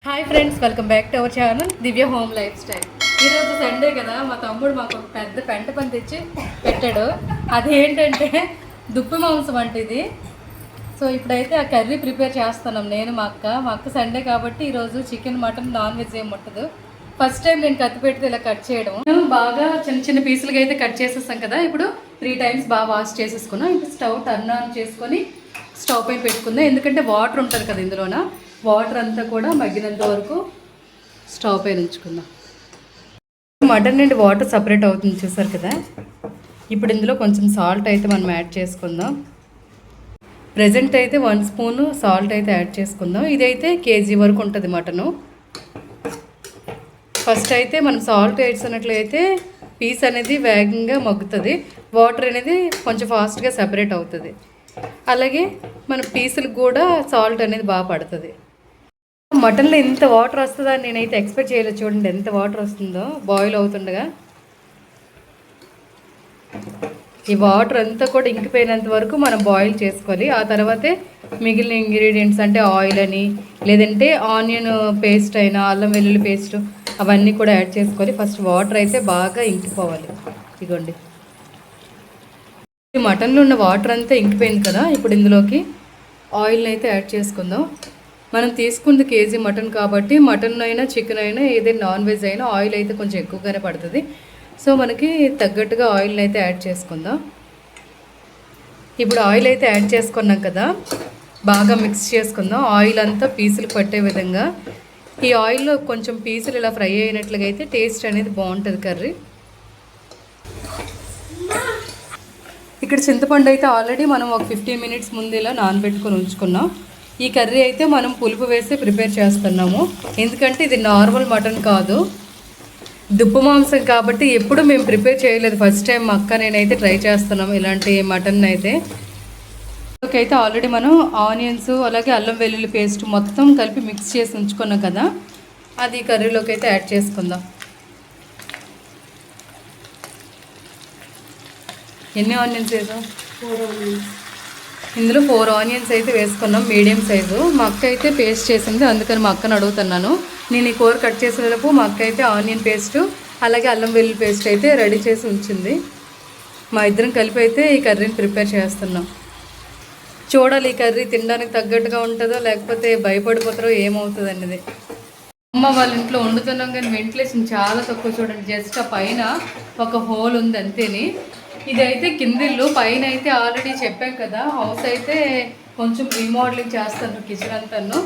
Hi friends, welcome back to our channel Divya home life style. ఈరోజు Sunday కదా, మా తమ్ముడు మాకు ఒక పెద్ద పెంట పని తెచ్చి పెట్టాడు. అదేంటంటే దుప్పి మాంసం అంటే ఇది. సో ఇప్పుడైతే ఆ కర్రీ ప్రిపేర్ చేస్తున్నాం నేను మా అక్క సండే కాబట్టి ఈరోజు చికెన్ మటన్ నాన్ వెజ్ ఏం ముట్టదు. ఫస్ట్ టైం నేను కత్తి పెడితే ఇలా కట్ చేయడం. బాగా చిన్న చిన్న పీసులుగా అయితే కట్ చేసేస్తాం కదా. ఇప్పుడు 3 times బాగా వాష్ చేసేసుకున్నాం. ఇంకా స్టవ్ టర్న్ ఆన్ చేసుకొని స్టవ్ పైన పెట్టుకుందాం. ఎందుకంటే వాటర్ ఉంటుంది కదా ఇందులోన, వాటర్ అంతా కూడా మగ్గినంత వరకు స్టవ్ పైన ఉంచుకుందాం. మటన్ నుండి వాటర్ సపరేట్ అవుతుంది చూసారు కదా. ఇప్పుడు ఇందులో కొంచెం సాల్ట్ అయితే మనం యాడ్ చేసుకుందాం. ప్రెజెంట్ అయితే 1 స్పూను సాల్ట్ అయితే యాడ్ చేసుకుందాం. ఇదైతే kg వరకు ఉంటుంది మటను. ఫస్ట్ అయితే మనం సాల్ట్ వేసినట్లయితే పీస్ అనేది వేగంగా మగ్గుతుంది, వాటర్ అనేది కొంచెం ఫాస్ట్గా సెపరేట్ అవుతుంది. అలాగే మన పీసులకు కూడా సాల్ట్ అనేది బాగా పడుతుంది. మటన్లో ఎంత వాటర్ వస్తుందని నేనైతే ఎక్స్పెక్ట్ చేయలేదు. చూడండి ఎంత వాటర్ వస్తుందో బాయిల్ అవుతుండగా. ఈ వాటర్ అంతా కూడా ఇంకిపోయినంత వరకు మనం బాయిల్ చేసుకోవాలి. ఆ తర్వాతే మిగిలిన ఇంగ్రీడియంట్స్ అంటే ఆయిల్ అని, లేదంటే ఆనియన్ పేస్ట్ అయినా, అల్లం వెల్లుల్లి పేస్ట్ అవన్నీ కూడా యాడ్ చేసుకోవాలి. ఫస్ట్ వాటర్ అయితే బాగా ఇంకిపోవాలి. ఇదిగోండి, మటన్లో ఉన్న వాటర్ అంతా ఇంకిపోయింది కదా. ఇప్పుడు ఇందులోకి ఆయిల్ని అయితే యాడ్ చేసుకుందాం. మనం తీసుకుంది kg మటన్ కాబట్టి, మటన్ అయినా చికెన్ అయినా ఏదైనా నాన్ వెజ్ అయినా ఆయిల్ అయితే కొంచెం ఎక్కువగానే పడుతుంది. సో మనకి తగ్గట్టుగా ఆయిల్ని అయితే యాడ్ చేసుకుందాం. ఇప్పుడు ఆయిల్ అయితే యాడ్ చేసుకున్నాం కదా, బాగా మిక్స్ చేసుకుందాం. ఆయిల్ అంతా పీసులు పట్టే విధంగా. ఈ ఆయిల్లో కొంచెం పీసులు ఇలా ఫ్రై అయినట్లుగా అయితే టేస్ట్ అనేది బాగుంటుంది కర్రీ. ఇక్కడ చింతపండు అయితే ఆల్రెడీ మనం ఒక 15 minutes ముందు ఇలా నానబెట్టుకొని ఉంచుకున్నాం. ఈ కర్రీ అయితే మనం పులుపు వేసి ప్రిపేర్ చేస్తున్నాము. ఎందుకంటే ఇది నార్మల్ మటన్ కాదు, దుప్పు మాంసం కాబట్టి ఎప్పుడు మేము ప్రిపేర్ చేయలేదు. ఫస్ట్ టైం మా అక్క నేనైతే ట్రై చేస్తున్నాం ఇలాంటి మటన్ అయితే. అయితే ఆల్రెడీ మనం ఆనియన్స్ అలాగే అల్లం వెల్లుల్లి పేస్ట్ మొత్తం కలిపి మిక్స్ చేసి ఉంచుకున్నాం కదా, అది కర్రీలోకి అయితే యాడ్ చేసుకుందాం. ఎన్ని ఆనియన్స్ వేసాం? 4 onions. ఇందులో 4 onions అయితే వేసుకున్నాం, మీడియం సైజు. మా అక్క అయితే పేస్ట్ చేసింది, అందుకని మా అక్కను అడుగుతున్నాను. నేను ఈ కూర కట్ చేసేటప్పుడు మా అక్క అయితే ఆనియన్ పేస్ట్ అలాగే అల్లం వెల్లుల్లి పేస్ట్ అయితే రెడీ చేసి ఉంచింది. మా ఇద్దరం కలిపి అయితే ఈ కర్రీని ప్రిపేర్ చేస్తున్నాం. చూడాలి ఈ కర్రీ తినడానికి తగ్గట్టుగా ఉంటుందో లేకపోతే భయపడిపోతారో ఏమవుతుంది అనేది. అమ్మ వాళ్ళ ఇంట్లో వండుతున్నాం కానీ వెంటిలేషన్ చాలా తక్కువ. చూడండి, జస్ట్ ఆ పైన ఒక హోల్ ఉంది అంతేని. ఇదైతే కిందిల్లు, పైన అయితే ఆల్రెడీ చెప్పాం కదా హౌస్ అయితే కొంచెం రీమోడలింగ్ చేస్తాను కిచెన్ అంతాను.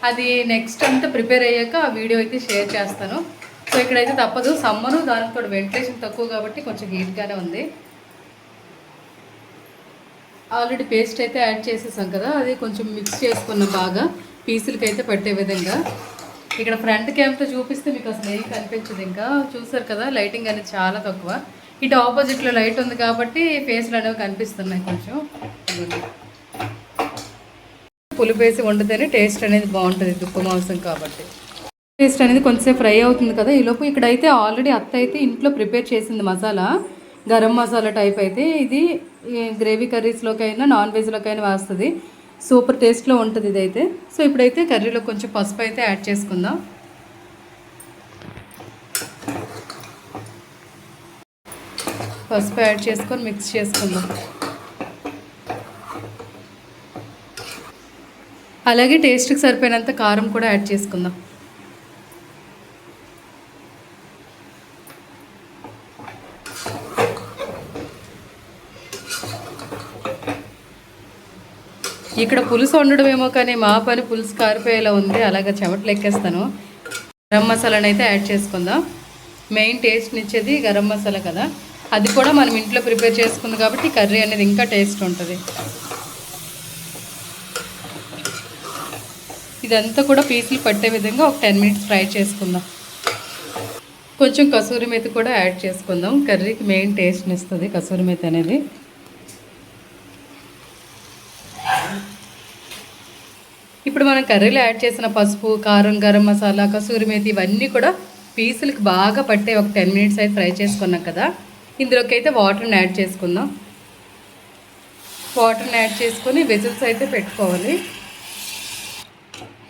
అది నెక్స్ట్ అంతా ప్రిపేర్ అయ్యాక ఆ వీడియో అయితే షేర్ చేస్తాను. సో ఇక్కడైతే తప్పదు, సమ్మరు దానితో వెంటిలేషన్ తక్కువ కాబట్టి కొంచెం హీట్గానే ఉంది. ఆల్రెడీ పేస్ట్ అయితే యాడ్ చేసేసాం కదా, అది కొంచెం మిక్స్ చేసుకున్నాం బాగా పీసులకి అయితే పట్టే విధంగా. ఇక్కడ ఫ్రంట్ క్యామ్తో చూపిస్తే మీకు అసలు ఏం కనిపించదు. ఇంకా చూసారు కదా, లైటింగ్ అనేది చాలా తక్కువ. ఇటు ఆపోజిట్లో లైట్ ఉంది కాబట్టి ఫేస్లు అనేవి కనిపిస్తున్నాయి కొంచెం. పులుపు వేసి వండితేనే టేస్ట్ అనేది బాగుంటుంది దుప్పు మాంసం కాబట్టి. టేస్ట్ అనేది కొంచెం ఫ్రై అవుతుంది కదా. ఈలోపు ఇక్కడైతే ఆల్రెడీ అత్త అయితే ఇంట్లో ప్రిపేర్ చేసింది మసాలా, గరం మసాలా టైప్. అయితే ఇది గ్రేవీ కర్రీస్లోకైనా నాన్ వెజ్లోకైనా వేస్తుంది, సూపర్ టేస్ట్లో ఉంటుంది ఇదైతే. సో ఇప్పుడైతే కర్రీలో కొంచెం పసుపు అయితే యాడ్ చేసుకుందాం. పసుపు యాడ్ చేసుకొని మిక్స్ చేసుకుందాం. అలాగే టేస్ట్కి సరిపోయినంత కారం కూడా యాడ్ చేసుకుందాం. ఇక్కడ పులుసు వండడం ఏమో కానీ మా పని పులుసు కారిపోయేలా ఉంది, అలాగే చెమటలు ఎక్కేస్తాను. గరం మసాలాను అయితే యాడ్ చేసుకుందాం. మెయిన్ టేస్ట్ని ఇచ్చేది గరం మసాలా కదా, అది కూడా మనం ఇంట్లో ప్రిపేర్ చేసుకుంది కాబట్టి కర్రీ అనేది ఇంకా టేస్ట్ ఉంటుంది. ఇదంతా కూడా పీసులు పట్టే విధంగా ఒక 10 minutes ఫ్రై చేసుకుందాం. కొంచెం కసూరి మేతి కూడా యాడ్ చేసుకుందాం, కర్రీకి మెయిన్ టేస్ట్ని ఇస్తుంది కసూరి మేతి అనేది. ఇప్పుడు మనం కర్రీలో యాడ్ చేసిన పసుపు, కారం, గరం మసాలా, కసూరి మేతి ఇవన్నీ కూడా పీసులకి బాగా పట్టే ఒక 10 minutes అయితే ఫ్రై చేసుకున్నాం కదా. ఇందులోకి అయితే వాటర్ని యాడ్ చేసుకుందాం. వాటర్ని యాడ్ చేసుకొని విజిల్స్ అయితే పెట్టుకోవాలి.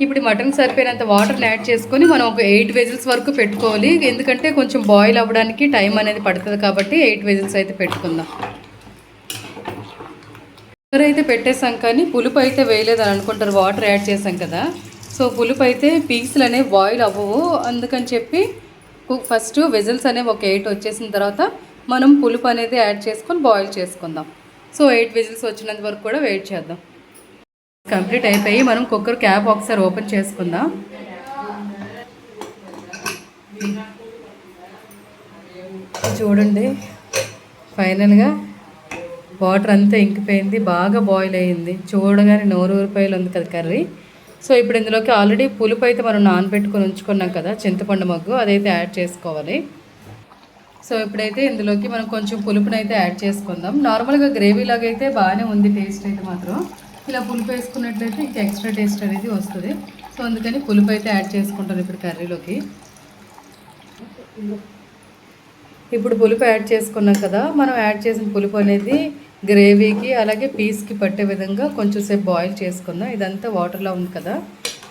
ఇప్పుడు మటన్ సరిపోయినంత వాటర్ని యాడ్ చేసుకొని మనం ఒక 8 విజిల్స్ వరకు పెట్టుకోవాలి. ఎందుకంటే కొంచెం బాయిల్ అవ్వడానికి టైం అనేది పడుతుంది కాబట్టి 8 విజిల్స్ అయితే పెట్టుకుందాం. కుక్కర్ అయితే పెట్టేసాం కానీ పులుపు అయితే వేయలేదని అనుకుంటారు, వాటర్ యాడ్ చేసాం కదా. సో పులుపు అయితే పీసులు అనేవి బాయిల్ అవ్వవు. అందుకని చెప్పి ఫస్ట్ విజిల్స్ అనేవి ఒక 8 వచ్చేసిన తర్వాత మనం పులుపు అనేది యాడ్ చేసుకొని బాయిల్ చేసుకుందాం. సో 8 విజిల్స్ వచ్చినంత వరకు కూడా వెయిట్ చేద్దాం. కంప్లీట్ అయిపోయి మనం కుక్కర్ క్యాప్ ఒకసారి ఓపెన్ చేసుకుందాం. చూడండి, ఫైనల్గా వాటర్ అంతా ఇంకిపోయింది, బాగా బాయిల్ అయ్యింది. చూడగానే నోరు ఊరిపోయిలు ఉంది కదా కర్రీ. సో ఇప్పుడు ఇందులోకి ఆల్రెడీ పులుపు అయితే మనం నానబెట్టుకొని ఉంచుకున్నాం కదా, చింతపండు మగ్గు, అదైతే యాడ్ చేసుకోవాలి. సో ఇప్పుడైతే ఇందులోకి మనం కొంచెం పులుపునైతే యాడ్ చేసుకుందాం. నార్మల్గా గ్రేవీ లాగా అయితే బాగానే ఉంది, టేస్ట్ అయితే మాత్రం ఇలా పులుపు వేసుకున్నట్లయితే ఇంకా ఎక్స్ట్రా టేస్ట్ అనేది వస్తుంది. సో అందుకని పులుపు అయితే యాడ్ చేసుకుంటాను ఇప్పుడు కర్రీలోకి. ఇప్పుడు పులుపు యాడ్ చేసుకున్నాం కదా, మనం యాడ్ చేసిన పులుపు అనేది గ్రేవీకి అలాగే పీస్కి పట్టే విధంగా కొంచెం సేపు బాయిల్ చేసుకుందాం. ఇదంతా వాటర్లో ఉంది కదా,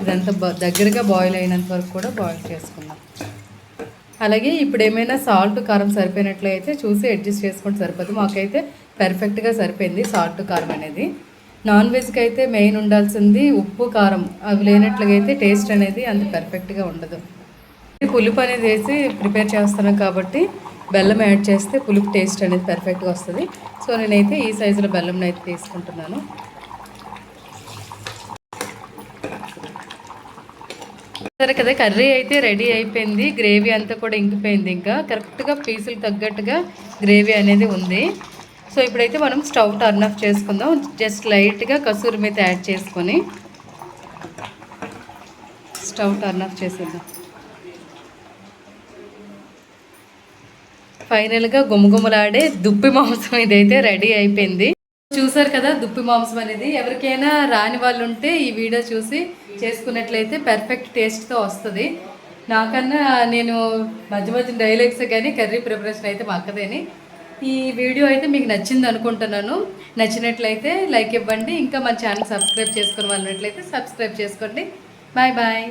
ఇదంతా దగ్గరగా బాయిల్ అయినంత వరకు కూడా బాయిల్ చేసుకుందాం. అలాగే ఇప్పుడు ఏమైనా సాల్ట్ కారం సరిపోయినట్లయితే చూసి అడ్జస్ట్ చేసుకుంటే సరిపోదు. మాకైతే పర్ఫెక్ట్గా సరిపోయింది సాల్ట్ కారం అనేది. నాన్ వెజ్కి అయితే మెయిన్ ఉండాల్సింది ఉప్పు కారం, అవి లేనట్లుగా అయితే టేస్ట్ అనేది అంత పర్ఫెక్ట్గా ఉండదు. పులుపు అనేది వేసి ప్రిపేర్ చేస్తున్నాం కాబట్టి బెల్లం యాడ్ చేస్తే పులుపు టేస్ట్ అనేది పర్ఫెక్ట్గా వస్తుంది. సో నేనైతే ఈ సైజులో బెల్లం అయితే తీసుకుంటున్నాను. సరే కదా, కర్రీ అయితే రెడీ అయిపోయింది. గ్రేవీ అంతా కూడా ఇంకిపోయింది, ఇంకా కరెక్ట్గా పీసులు తగ్గట్టుగా గ్రేవీ అనేది ఉంది. సో ఇప్పుడైతే మనం స్టవ్ టర్న్ ఆఫ్ చేసుకుందాం. జస్ట్ లైట్గా కసూరి మేతి యాడ్ చేసుకొని స్టవ్ టర్న్ ఆఫ్ చేసేద్దాం. ఫైనల్గా గుమగుమలాడే దుప్పి మాంసం ఇదైతే రెడీ అయిపోయింది. చూసారు కదా, దుప్పి మాంసం అనేది ఎవరికైనా రాని వాళ్ళు ఉంటే ఈ వీడియో చూసి చేసుకున్నట్లయితే పర్ఫెక్ట్ టేస్ట్తో వస్తుంది. నాకన్నా నేను మధ్య మధ్య డైలాగ్స్ కానీ కర్రీ ప్రిపరేషన్ అయితే మా అక్కదేని. ఈ వీడియో అయితే మీకు నచ్చింది అనుకుంటున్నాను. నచ్చినట్లయితే లైక్ ఇవ్వండి. ఇంకా మన ఛానల్ సబ్స్క్రైబ్ చేసుకుని వాళ్ళనట్లయితే సబ్స్క్రైబ్ చేసుకోండి. Bye bye.